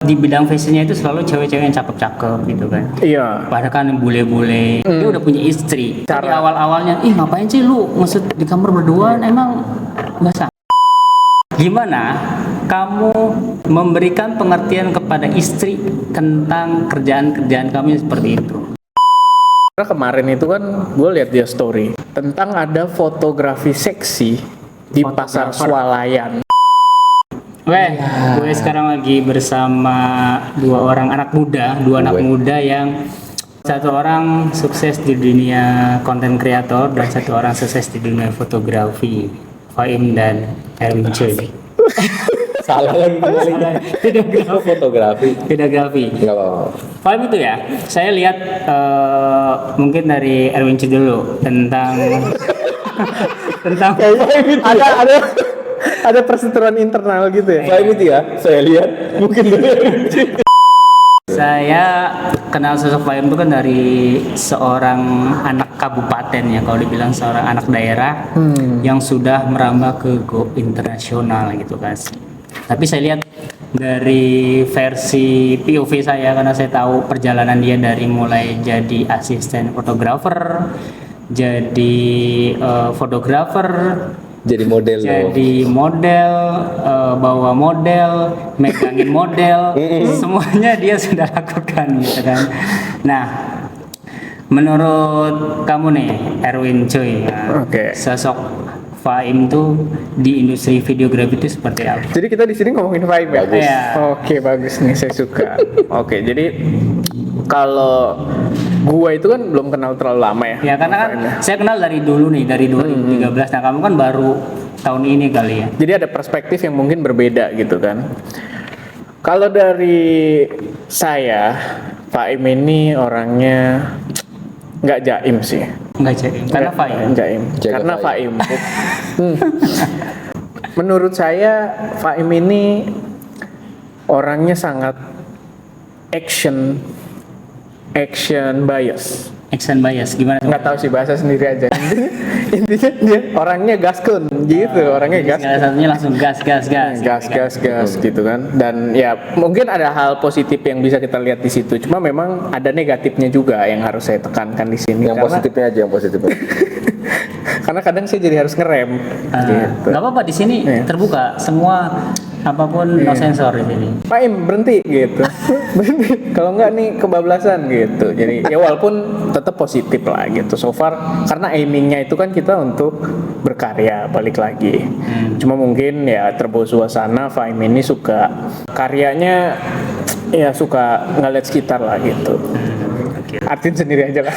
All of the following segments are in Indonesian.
Di bidang fashionnya itu selalu cewek-cewek yang cakep-cakep gitu kan. Iya. Padahal kan yang bule-bule, dia udah punya istri. Tapi Cara- awal-awalnya, ngapain sih lu ngesut di kamar berduaan, emang nggak sah. Gimana kamu memberikan pengertian kepada istri tentang kerjaan-kerjaan kamu seperti itu? Karena kemarin itu kan gue lihat dia story tentang ada fotografi seksi di pasar swalayan. Gue sekarang lagi bersama dua anak muda yang satu orang sukses di dunia konten kreator dan satu orang sukses di dunia fotografi, Faim dan Erwin Choi. Salah lagi fotografi. Videografi. Enggak apa-apa. Faim itu ya, saya lihat mungkin dari Erwin Choi dulu tentang Ada perseteruan internal gitu ya. Selain itu ya, saya lihat mungkin saya kenal sosok Faim itu kan dari seorang anak kabupaten ya, kalau dibilang seorang anak daerah yang sudah merambah ke go internasional gitu kan. Tapi saya lihat dari versi POV saya, karena saya tahu perjalanan dia dari mulai jadi asisten fotografer, jadi fotografer, jadi model jadi model, bawa model, megangin model, semuanya dia sudah lakukan gitu kan. Nah, menurut kamu nih Erwin Choi, Oke. sosok Faim tuh di industri videografi itu seperti apa? Jadi kita di sini ngomongin vibe ya. Bagus. Iya. Oke, bagus nih, saya suka. Oke, jadi kalau gua itu kan belum kenal terlalu lama ya. Ya karena kan saya kenal dari dulu nih, dari 2013. Nah kamu kan baru tahun ini kali ya. Jadi ada perspektif yang mungkin berbeda gitu kan. Kalau dari saya, Pak Im ini orangnya nggak jaim sih. Enggak jadi, karena Faim. Jaim. Jaga Karena Pak Faim. Im. Menurut saya, Pak Im ini orangnya sangat action bias. Action bias, gimana tuh? Nggak tahu sih, bahasa sendiri aja. Intinya dia orangnya gaskun gitu, orangnya Jadi segala gaskun. satunya langsung gas Gitu kan. Dan ya mungkin ada hal positif yang bisa kita lihat di situ, cuma memang ada negatifnya juga yang harus saya tekankan di sini. yang Karena- positifnya aja yang positifnya. karena kadang saya jadi harus ngerem gitu. Nggak apa-apa, di sini Iya. terbuka semua, apapun no sensor di sini. Pak Im berhenti gitu. Berhenti. Kalau nggak nih kebablasan gitu. Jadi ya walaupun tetap positif lah gitu. So far karena aimingnya itu kan kita untuk berkarya, balik lagi. Cuma mungkin ya terbawa suasana Pak Im ini suka karyanya, ya suka ngeliat sekitar lah gitu. Artiin sendiri aja lah.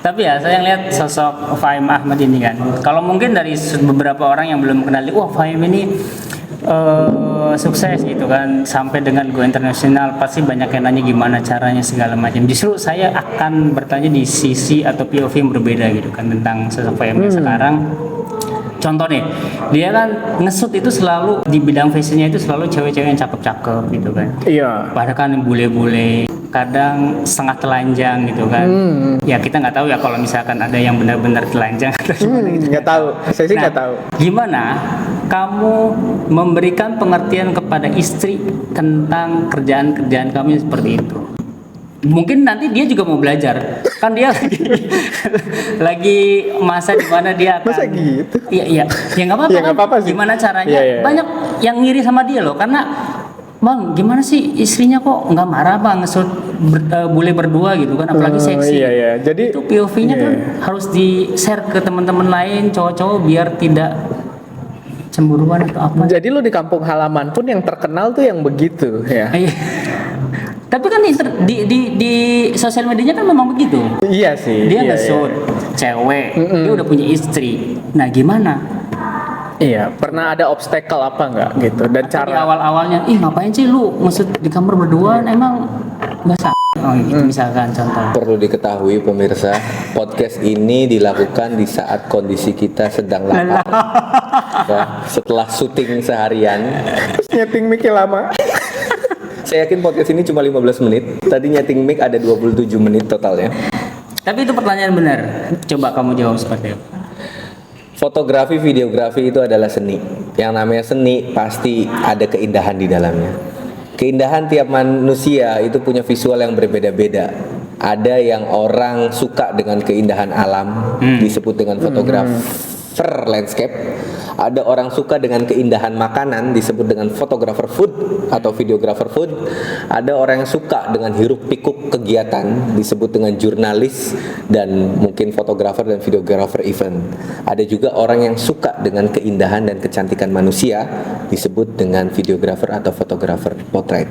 Tapi ya saya lihat sosok Faim Ahmad ini kan, kalau mungkin dari beberapa orang yang belum kenali, wah Faim ini sukses gitu kan, sampai dengan go internasional, pasti banyak yang nanya gimana caranya segala macam. Justru saya akan bertanya di sisi atau POV yang berbeda gitu kan tentang sosok Faim sekarang. Contoh nih, dia kan ngesut itu selalu di bidang fashionnya itu selalu cewek-cewek yang cakep-cakep gitu kan. Iya. Padahal kan yang bule-bule, kadang setengah telanjang gitu kan. Ya kita nggak tahu ya kalau misalkan ada yang benar-benar telanjang atau gimana gitu. Nggak tahu. Saya sih nggak tahu. Gimana kamu memberikan pengertian kepada istri tentang kerjaan-kerjaan kamu seperti itu? Mungkin nanti dia juga mau belajar, kan dia lagi masa di mana dia akan. Masa gitu? Iya, ya nggak apa-apa. Ya, nggak apa-apa sih. Gimana caranya? Iya, iya. Banyak yang ngiri sama dia loh, karena Bang, gimana sih istrinya kok nggak marah bang ngesut bule berdua gitu kan, apalagi seksi. Iya. Jadi Itu POV-nya kan harus di-share ke teman-teman lain cowok-cowok biar tidak cemburuan atau apa. Jadi lu di kampung halaman pun yang terkenal tuh yang begitu ya. Iya. Tapi kan di sosial medianya kan memang begitu. Iya sih. Dia iya, ngesut cewek, dia udah punya istri. Nah gimana? Iya, pernah ada obstacle apa nggak gitu? Dan Di cara awal-awalnya, ngapain sih lu ngesut di kamar berduaan, emang nggak sah? Oh gitu misalkan contoh. Perlu diketahui pemirsa, podcast ini dilakukan di saat kondisi kita sedang lapar. Ya, setelah syuting seharian, nyeting mic lama. saya yakin podcast ini cuma 15 menit. Tadi nyeting mic ada 27 menit totalnya. Tapi itu pertanyaan benar. Coba kamu jawab seperti itu. Fotografi, videografi itu adalah seni. Yang namanya seni pasti ada keindahan di dalamnya. Keindahan tiap manusia itu punya visual yang berbeda-beda. Ada yang orang suka dengan keindahan alam, disebut dengan fotografer landscape. Ada orang suka dengan keindahan makanan, disebut dengan fotografer food atau videografer food. Ada orang yang suka dengan hiruk pikuk kegiatan, disebut dengan jurnalis dan mungkin fotografer dan videografer event. Ada juga orang yang suka dengan keindahan dan kecantikan manusia, disebut dengan videografer atau fotografer potret.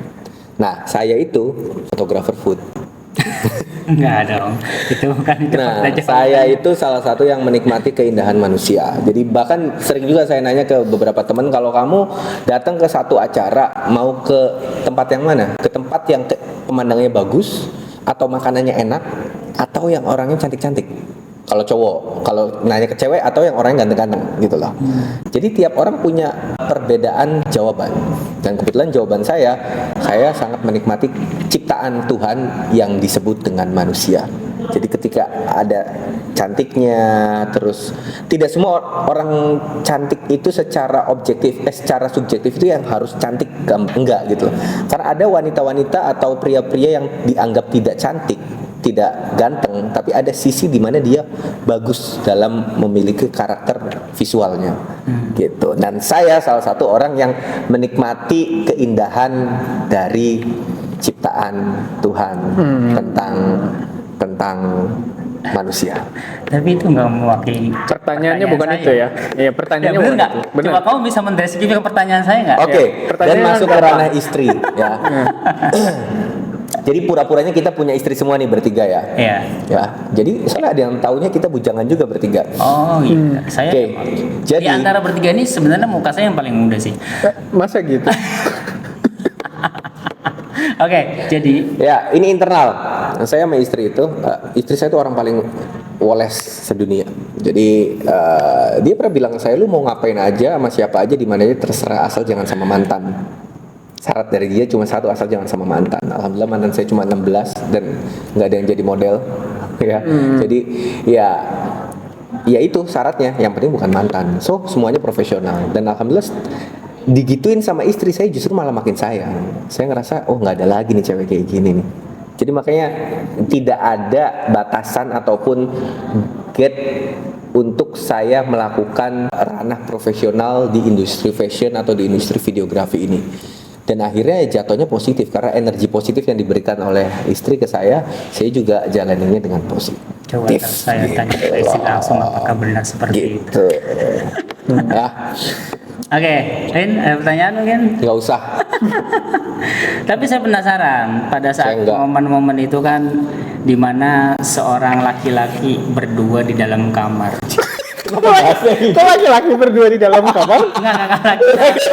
Nah, saya itu fotografer food. Enggak dong, itu bukan itu. Nah, saya itu salah satu yang menikmati keindahan manusia. Jadi bahkan sering juga saya nanya ke beberapa teman, kalau kamu datang ke satu acara, mau ke tempat yang mana? Ke tempat yang pemandangannya bagus, atau makanannya enak, atau yang orangnya cantik-cantik? Kalau cowok, kalau nanya ke cewek, atau yang orangnya ganteng-ganteng gitu loh. Jadi tiap orang punya perbedaan jawaban. Dan kebetulan jawaban saya sangat menikmati ciptaan Tuhan yang disebut dengan manusia. Jadi ketika ada cantiknya, terus tidak semua orang cantik itu secara objektif, secara subjektif itu yang harus cantik, enggak gitu loh. Karena ada wanita-wanita atau pria-pria yang dianggap tidak cantik, tidak ganteng, tapi ada sisi di mana dia bagus dalam memiliki karakter visualnya, gitu. Dan saya salah satu orang yang menikmati keindahan dari ciptaan Tuhan tentang manusia. Tapi itu nggak mewakili. Pertanyaannya bukan saya. itu ya. Iya, pertanyaannya benar bukan nggak? itu. Benar. Coba kamu bisa mendeskripsikan pertanyaan saya nggak? Oke, dan pertanyaannya masuk ke gampang. ranah istri ya. Jadi pura-puranya kita punya istri semua nih bertiga ya. Iya. Ya. Jadi soalnya ada yang taunya kita bujangan juga bertiga. Oh iya. Saya Oke. Jadi di antara bertiga ini sebenarnya muka saya yang paling muda sih. Masa gitu? Oke, jadi ya ini internal. Saya sama istri itu, istri saya itu orang paling woles sedunia. Jadi dia pernah bilang ke saya, lu mau ngapain aja sama siapa aja di mana aja terserah, asal jangan sama mantan. Syarat dari dia cuma satu, asal jangan sama mantan. Alhamdulillah mantan saya cuma 16 dan nggak ada yang jadi model. Ya, jadi ya itu syaratnya. Yang penting bukan mantan. So semuanya profesional dan alhamdulillah digituin sama istri saya justru malah makin sayang. Saya ngerasa nggak ada lagi nih cewek kayak gini nih. Jadi makanya tidak ada batasan ataupun gate untuk saya melakukan ranah profesional di industri fashion atau di industri videografi ini. Dan akhirnya jatuhnya positif karena energi positif yang diberikan oleh istri ke saya juga jalaninnya dengan positif. coba ntar saya tanya ke istri langsung apakah benar seperti itu. Gitu. Ah, Oke, Rin, ada pertanyaan mungkin? nggak usah. Tapi saya penasaran pada saat Saya enggak. momen-momen itu kan dimana seorang laki-laki berdua di dalam kamar. Kok laki-laki berdua di dalam kamar? Enggak laki-laki.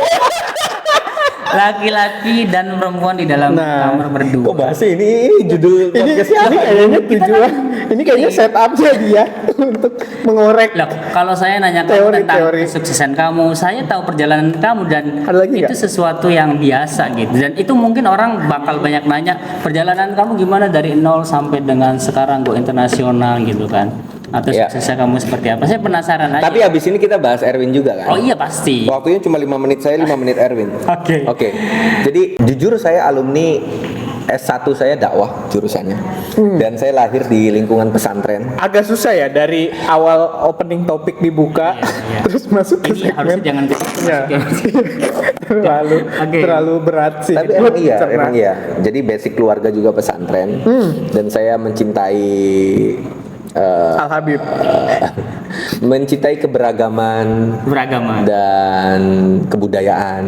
Laki-laki dan perempuan di dalam Nah, kamar berdua. Kok bahas ini judul Ini kayaknya tujuan. Ini kayaknya setupnya dia untuk mengorek. Loh, kalau saya nanya kamu tentang Teori. kesuksesan kamu, saya tahu perjalanan kamu dan Ada lagi itu nggak? sesuatu yang biasa gitu. Dan itu mungkin orang bakal banyak nanya perjalanan kamu gimana dari nol sampai dengan sekarang go internasional gitu kan. Atau Ya. suksesnya kamu seperti apa? Saya penasaran aja. Tapi abis ini kita bahas Erwin juga kan? Oh iya pasti. Waktunya cuma 5 menit saya, 5 menit Erwin. Oke. Oke. Jadi jujur saya alumni S1 saya dakwah jurusannya. Dan saya lahir di lingkungan pesantren. Agak susah ya dari awal opening topik dibuka Iya. terus masuk ke Ini harusnya segmen. jangan Ya. Oke. terlalu berat sih. Tapi emang iya. Jadi basic keluarga juga pesantren. Dan saya mencintai Al Habib. mencintai keberagaman beragama. dan kebudayaan,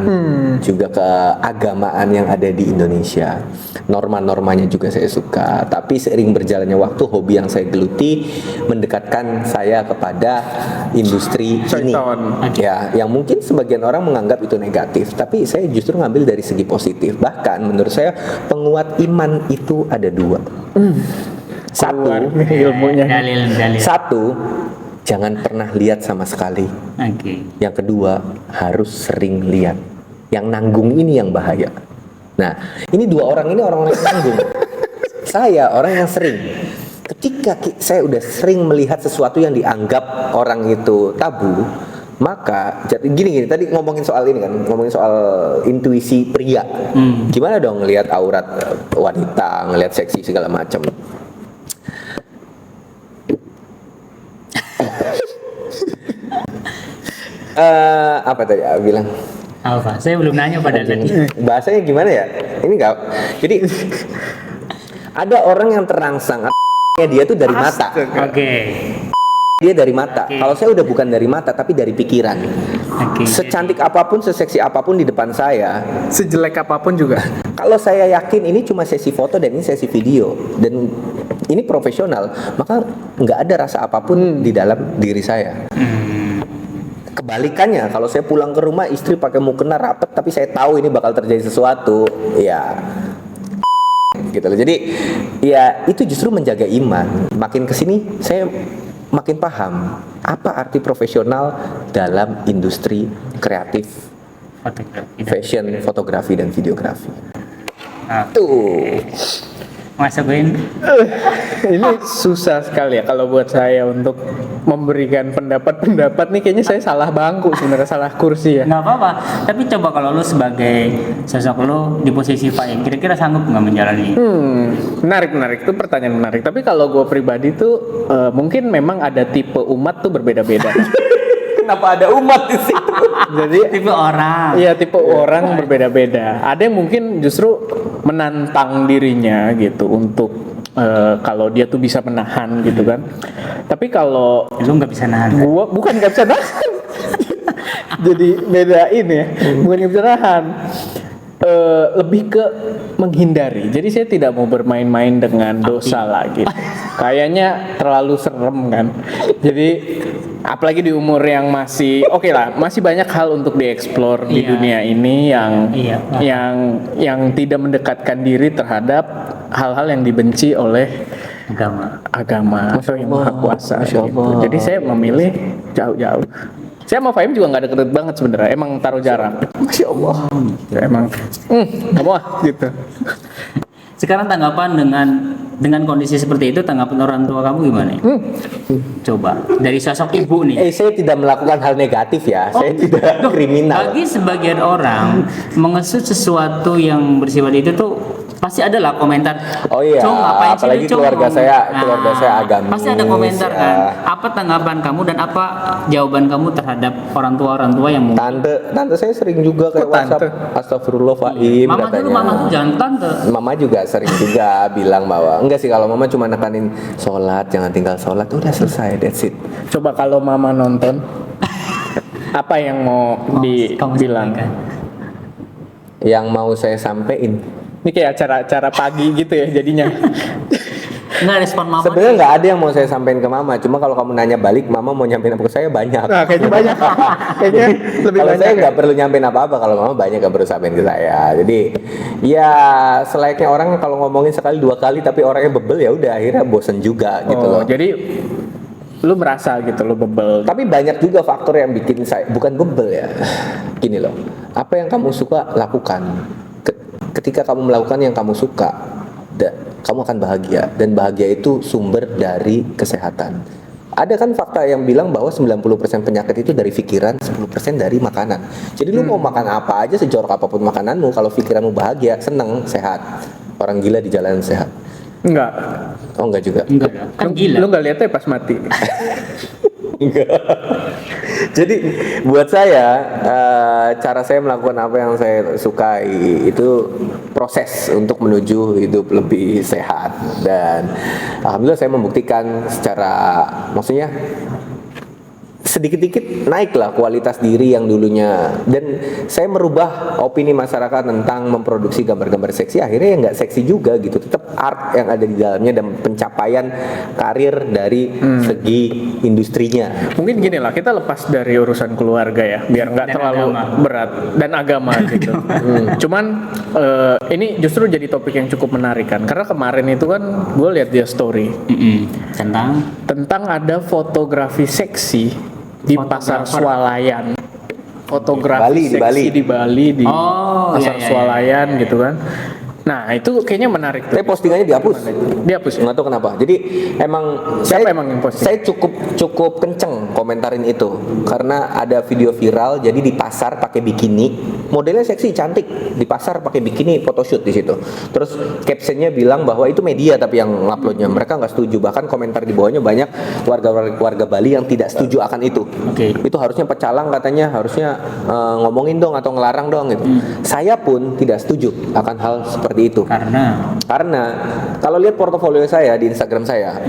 juga keagamaan yang ada di Indonesia. Norma-normanya juga saya suka. Tapi seiring berjalannya waktu, hobi yang saya geluti mendekatkan saya kepada industri ini. Syaitan. Ya, yang mungkin sebagian orang menganggap itu negatif, tapi saya justru ngambil dari segi positif. Bahkan menurut saya penguat iman itu ada 2. Keluar Satu, nih ilmunya. Dalil. satu, jangan pernah lihat sama sekali. Oke. Yang kedua, harus sering lihat. Yang nanggung ini yang bahaya. Nah, ini 2 orang ini orang-orang yang nanggung. Saya orang yang sering. Ketika saya udah sering melihat sesuatu yang dianggap orang itu tabu, maka maka jadi gini tadi ngomongin soal ini kan, ngomongin soal intuisi pria. Gimana dong ngelihat aurat wanita, ngelihat seksi segala macam. Apa tadi bilang? Apa? Saya belum nanya pada tadi. Bahasanya gimana ya? Ini enggak. Jadi ada orang yang terangsang dia tuh dari mata. Oke. Dia dari mata. Kalau saya udah bukan dari mata tapi dari pikiran. Secantik apapun, seseksi apapun di depan saya, Sejelek apapun juga. kalau saya yakin ini cuma sesi foto dan ini sesi video dan ini profesional, maka nggak ada rasa apapun di dalam diri saya. Kebalikannya, kalau saya pulang ke rumah istri pakai mukena rapet tapi saya tahu ini bakal terjadi sesuatu, ya gitu loh. Jadi ya itu justru menjaga iman. Makin kesini saya makin paham apa arti profesional dalam industri kreatif, fashion, fotografi dan videografi. Tuh. Masukin. Ini susah sekali ya kalau buat saya untuk memberikan pendapat nih, kayaknya saya salah bangku sebenarnya, salah kursi ya. Nggak apa-apa. Tapi coba kalau lu sebagai sosok lu di posisi Pak yang kira-kira sanggup nggak menjalani? Menarik, itu pertanyaan menarik. Tapi kalau gue pribadi tuh mungkin memang ada tipe umat tuh berbeda-beda. Kenapa ada umat di situ? Jadi Tipe orang. iya, tipe orang berbeda-beda. Ada yang mungkin justru menantang dirinya gitu untuk kalau dia tuh bisa menahan gitu kan. Tapi kalau Lu nggak bisa nahan. gua bukan nggak bisa nahan. Jadi beda ini ya, bukan nggak bisa nahan. Lebih ke menghindari. Jadi saya tidak mau bermain-main dengan dosa lagi. Kayaknya terlalu serem kan. Jadi apalagi di umur yang masih oke lah, masih banyak hal untuk dieksplor di Iya. dunia ini Iya. yang tidak mendekatkan diri terhadap hal-hal yang dibenci oleh agama atau yang maha kuasa gitu. Jadi saya memilih jauh-jauh. Saya sama Fahim juga nggak deket banget sebenarnya, emang taruh jarak. Masya Allah. Ya, emang nggak mau gitu. Sekarang tanggapan dengan kondisi seperti itu, tanggapan orang tua kamu gimana? Coba dari sosok ibu nih. Saya tidak melakukan hal negatif ya. Saya tidak kriminal. Bagi sebagian orang mengesut sesuatu yang bersifat itu tuh pasti ada lah komentar. Oh iya, "Cong, ngapain sih apalagi lu, Cong?" keluarga saya agamis. Pasti ada komentar ya. kan. Apa tanggapan kamu dan apa jawaban kamu terhadap orang tua yang mungkin Tante saya sering juga kayak Kok tante? WhatsApp, astagfirullah Faim mama katanya. dulu, mama tuh jangan tante. Mama juga sering juga bilang bahwa enggak sih, kalau mama cuma nekanin sholat, jangan tinggal sholat, udah selesai, that's it. Coba kalau mama nonton, apa yang mau Kamu dibilang? sampaikan. Yang mau saya sampein, Ini kayak acara-acara pagi gitu ya jadinya. Nggak respon mama. sebenarnya nggak ada yang mau saya sampein ke mama, cuma kalau kamu nanya balik, mama mau nyampein apa ke saya banyak. Nah, kayaknya banyak. Kayaknya lebih Kalau banyak. saya nggak perlu nyampein apa-apa, kalau mama banyak nggak perlu sampein ke saya. Jadi ya selayaknya orang kalau ngomongin sekali dua kali tapi orangnya bebel, ya udah akhirnya bosen juga gitu loh. Jadi lu merasa gitu lu bebel. Tapi banyak juga faktor yang bikin saya bukan bebel ya. Gini loh, apa yang kamu suka lakukan. Ketika kamu melakukan yang kamu suka, kamu akan bahagia, dan bahagia itu sumber dari kesehatan. Ada kan fakta yang bilang bahwa 90% penyakit itu dari pikiran, 10% dari makanan. Jadi lu mau makan apa aja, sejorok apapun makananmu, kalau pikiranmu bahagia, seneng, sehat. Orang gila di jalanan sehat. Enggak. Oh enggak juga. Enggak ya? Kan gila. Lu enggak lihatnya pas mati. Enggak. Jadi buat saya cara saya melakukan apa yang saya sukai itu proses untuk menuju hidup lebih sehat, dan alhamdulillah saya membuktikan secara, maksudnya sedikit-dikit naiklah kualitas diri yang dulunya, dan saya merubah opini masyarakat tentang memproduksi gambar-gambar seksi, akhirnya ya nggak seksi juga gitu, tetap art yang ada di dalamnya dan pencapaian karir dari segi industrinya. Mungkin gini lah, kita lepas dari urusan keluarga ya, biar nggak Dan terlalu agama. berat, dan agama gitu. Cuman ini justru jadi topik yang cukup menarik kan, karena kemarin itu kan gue lihat dia story tentang ada fotografi seksi di pasar Fotografer. Swalayan, fotografi Bali, di seksi Bali. di Bali, di Oh, pasar iya, iya, Swalayan gitu kan. Nah, itu kayaknya menarik tuh. Tapi postingannya dihapus. Dihapus ya? Nggak tahu kenapa. Jadi emang Siapa emang yang posting? saya cukup kenceng komentarin itu karena ada video viral. Jadi di pasar pakai bikini, modelnya seksi cantik, di pasar pakai bikini photoshoot di situ. Terus captionnya bilang bahwa itu media tapi yang uploadnya mereka nggak setuju. Bahkan komentar di bawahnya banyak warga Bali yang tidak setuju akan itu. Oke. Itu harusnya pecalang katanya, harusnya ngomongin dong atau ngelarang dong gitu. Saya pun tidak setuju akan hal seperti itu. Karena kalau lihat portofolio saya di Instagram saya,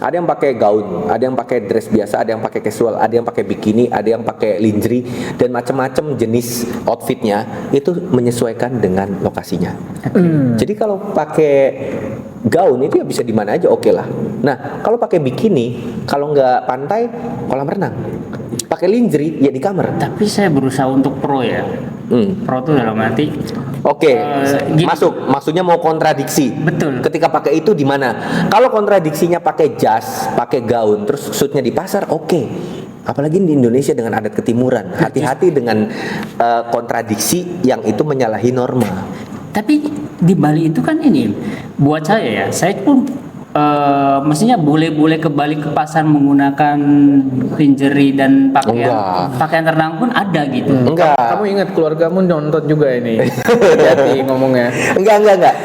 ada yang pakai gaun, ada yang pakai dress biasa, ada yang pakai casual, ada yang pakai bikini, ada yang pakai lingerie dan macam-macam jenis outfitnya itu menyesuaikan dengan lokasinya. Jadi kalau pakai gaun itu ya bisa di mana aja oke lah. Nah, kalau pakai bikini, kalau nggak pantai, kolam renang. Pakai lingerie ya di kamar. Tapi saya berusaha untuk pro ya. Pro tuh dalam arti Oke, gini. maksudnya mau kontradiksi. Betul. Ketika pakai itu di mana? Kalau kontradiksinya pakai jas, pakai gaun, terus shootnya di pasar, oke. Apalagi di Indonesia dengan adat ketimuran, hati-hati dengan kontradiksi yang itu menyalahi norma. Tapi di Bali itu kan ini buat saya pun mestinya boleh ke Bali ke pasar menggunakan lingerie dan pakaian renang pun ada gitu. Enggak. Kamu ingat keluargamu nonton juga ini. Hati ngomongnya. Enggak.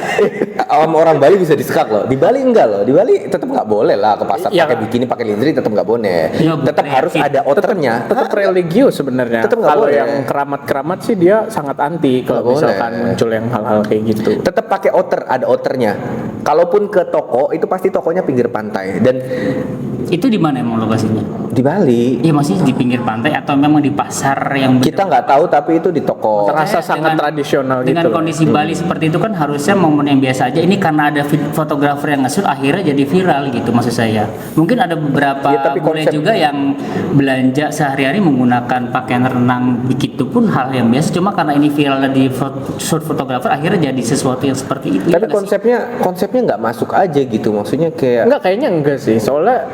Orang Bali bisa disekak loh. Di Bali enggak loh. Di Bali tetap nggak boleh lah ke pasar Ya. pakai bikini, pakai lingerie tetap nggak boleh. Ya, Tetap harus ada outernya. Tetap religius sebenarnya. Tetap nggak Kalau boleh. yang keramat-keramat sih dia sangat anti kalau Nggak misalkan boleh. muncul yang hal-hal kayak gitu. Tetap pakai outer, ada outernya. Kalaupun ke toko itu pasti tokonya pinggir pantai dan Itu di mana emang lokasinya? di Bali Iya masih di pinggir pantai atau memang di pasar yang kita nggak tahu tapi itu di toko. Terasa sangat tradisional gitu. Dengan kondisi Bali seperti itu kan harusnya momen yang biasa aja. Ini karena ada fotografer yang nge-shoot akhirnya jadi viral gitu maksud saya. Mungkin ada beberapa Ya, tapi bule konsep- juga yang belanja sehari-hari menggunakan pakaian renang begitu pun hal yang biasa. Cuma karena ini viral di shoot fotografer akhirnya jadi sesuatu yang seperti itu. Tapi ya nggak sih? konsepnya nggak masuk aja gitu. Maksudnya kayak Enggak, kayaknya enggak sih. Soalnya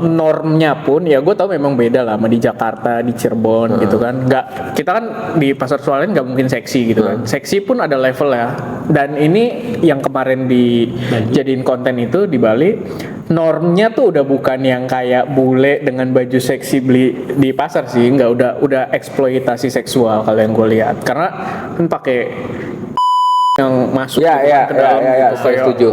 normnya pun ya gue tau memang beda lah sama di Jakarta, di Cirebon gitu kan. Enggak, kita kan di pasar Sualen nggak mungkin seksi gitu kan. Seksi pun ada level ya. Dan ini yang kemarin dijadiin konten itu di Bali, normnya tuh udah bukan yang kayak bule dengan baju seksi beli di pasar sih. Enggak, udah eksploitasi seksual kalau yang gue lihat. Karena kan pakai yang masuk Ya, ke dalam gitu, saya kayak, setuju.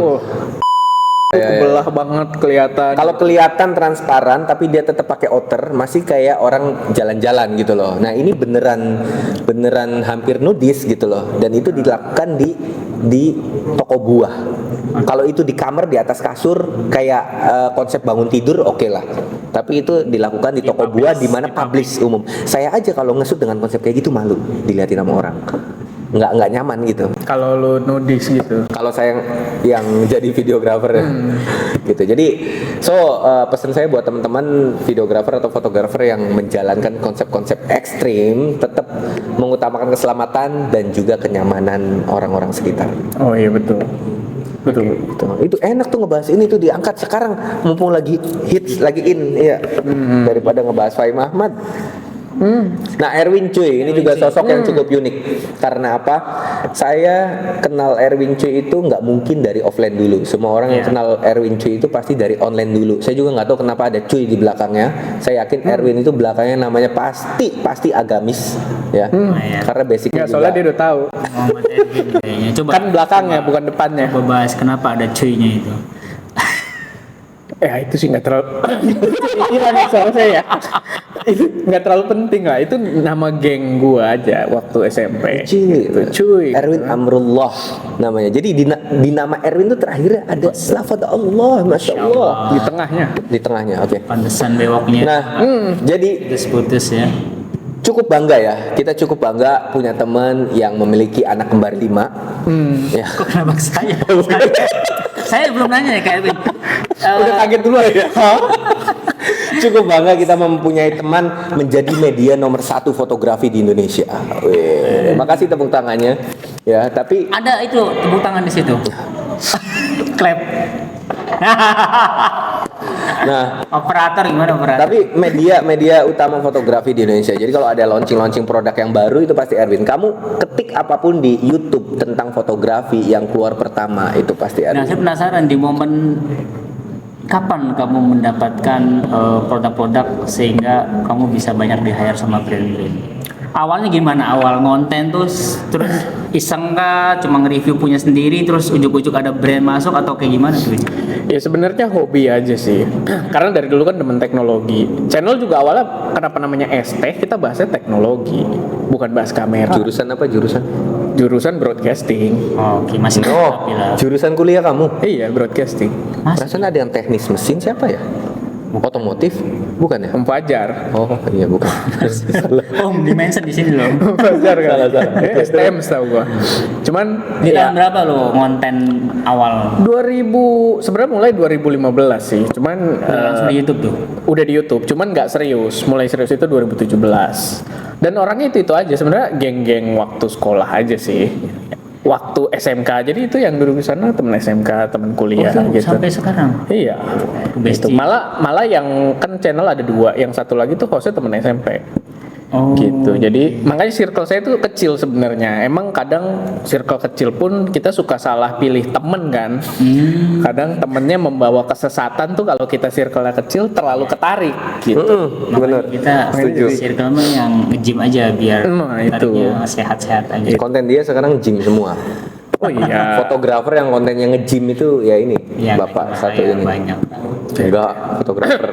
kebelah banget kelihatan. Kalau kelihatan transparan tapi dia tetap pakai outer masih kayak orang jalan-jalan gitu loh. Nah, ini beneran hampir nudis gitu loh dan itu dilakukan di toko buah. Kalau itu di kamar di atas kasur kayak konsep bangun tidur oke lah. Tapi itu dilakukan di toko buah di mana publish umum. Saya aja kalau ngesut dengan konsep kayak gitu malu dilihatin sama orang. Nggak nyaman gitu. Kalau lu nudis gitu. Kalau saya yang jadi videografer ya. Gitu. Jadi pesan saya buat teman-teman videografer atau fotografer yang menjalankan konsep-konsep ekstrim tetap mengutamakan keselamatan dan juga kenyamanan orang-orang sekitar. Oh iya betul. Betul. Gitu. Itu enak tuh ngebahas ini tuh diangkat sekarang mumpung lagi hits lagi in ya. Daripada ngebahas Fahim Ahmad. Nah, Erwin Cuy ini juga sosok yang cukup unik. Karena apa? Saya kenal Erwin Cuy itu nggak mungkin dari offline dulu. Semua orang yang kenal Erwin Cuy itu pasti dari online dulu. Saya juga nggak tahu kenapa ada Cuy di belakangnya. Saya yakin Erwin itu belakangnya namanya pasti agamis ya. Karena basicnya Nggak, soalnya dia udah tahu. Muhammad Erwin kayaknya. Coba Kan belakangnya bukan depannya. coba bahas kenapa ada cuy-nya itu. Itu sih nggak terlalu. Iya nih soal saya. Itu nggak terlalu penting lah. Itu nama geng gua aja waktu SMP. Cuy. Erwin Amrullah namanya. Jadi di nama Erwin itu terakhirnya ada lafaz Allah, masya Allah Di tengahnya. di tengahnya. Oke. Pantesan bewoknya Nah, jadi putus-putus ya. cukup bangga ya. Kita cukup bangga punya teman yang memiliki anak kembar 5. Ya. Kok kenapa saya? Saya belum nanya ya Kak Erwin. Udah kaget dulu ya. Cukup bangga kita mempunyai teman menjadi media nomor 1 fotografi di Indonesia. Wih, makasih tepuk tangannya. Ya, tapi Ada itu tepuk tangan di situ. Clap. Nah, Operator gimana operator? tapi media utama fotografi di Indonesia. Jadi kalau ada launching produk yang baru itu pasti Erwin. Kamu ketik apapun di YouTube tentang fotografi yang keluar pertama itu pasti Nah, Erwin. saya penasaran di momen kapan kamu mendapatkan produk-produk sehingga kamu bisa banyak di-hire sama brand-brand? Awalnya gimana? Awal ngonten terus iseng kah? Cuma nge-review punya sendiri terus ujuk-ujuk ada brand masuk atau kayak gimana tuh? Ya sebenarnya hobi aja sih. Karena dari dulu kan demen teknologi. Channel juga awalnya kenapa namanya ST, kita bahasnya teknologi, bukan bahas kamera. Jurusan apa jurusan? Jurusan broadcasting. Oh, oke, masih Oh, tapi lah. jurusan kuliah kamu. Iya, broadcasting. Perasaan ada yang teknis mesin siapa ya? Otomotif? Bukan ya? Om Fajar. Oh iya bukan. Salah. Oh, dimension di sini loh. Om Fajar kan. Salah. STM setahu gua. Cuman Di ya, tahun berapa lo ngonten awal? 2000 sebenarnya mulai 2015 sih. Cuman Langsung di YouTube tuh. udah di YouTube, cuman nggak serius. Mulai serius itu 2017. Dan orangnya itu aja sebenarnya geng-geng waktu sekolah aja sih. Waktu SMK. Jadi itu yang duduk di sana temen SMK, temen kuliah Oh, gitu. sampai sekarang. Iya. Bestie. Gitu. Malah yang kan channel ada 2, yang satu lagi tuh hostnya temen SMP. Oh. Gitu. Jadi makanya circle saya itu kecil sebenarnya. Emang kadang circle kecil pun kita suka salah pilih temen kan. Kadang temennya membawa kesesatan tuh kalau kita circle-nya kecil terlalu ketarik gitu. Benar. Kita Setuju. circle mah yang nge-gym aja biar Nah, itu. tadinya sehat-sehat aja. Konten dia sekarang gym semua. Oh iya. Fotografer yang kontennya nge-gym itu ya ini Iya, Bapak kayak satu saya ini. banyak. Enggak, fotografer.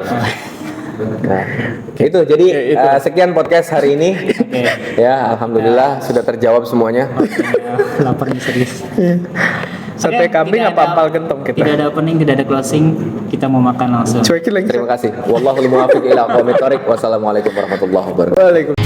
Nah, itu jadi Ya, itu. sekian podcast hari ini. Oke. Ya, alhamdulillah sudah terjawab semuanya. Lapar nih serius. Sate Oke, kambing tidak apa ada- ampal gentong kita? Tidak ada opening, tidak ada closing. Kita mau makan langsung. Cuekin lagi. Terima kasih. Wallahul muwaffiq ila aqwamit thoriq. Wassalamualaikum warahmatullahi wabarakatuh. Waalaikumsalam.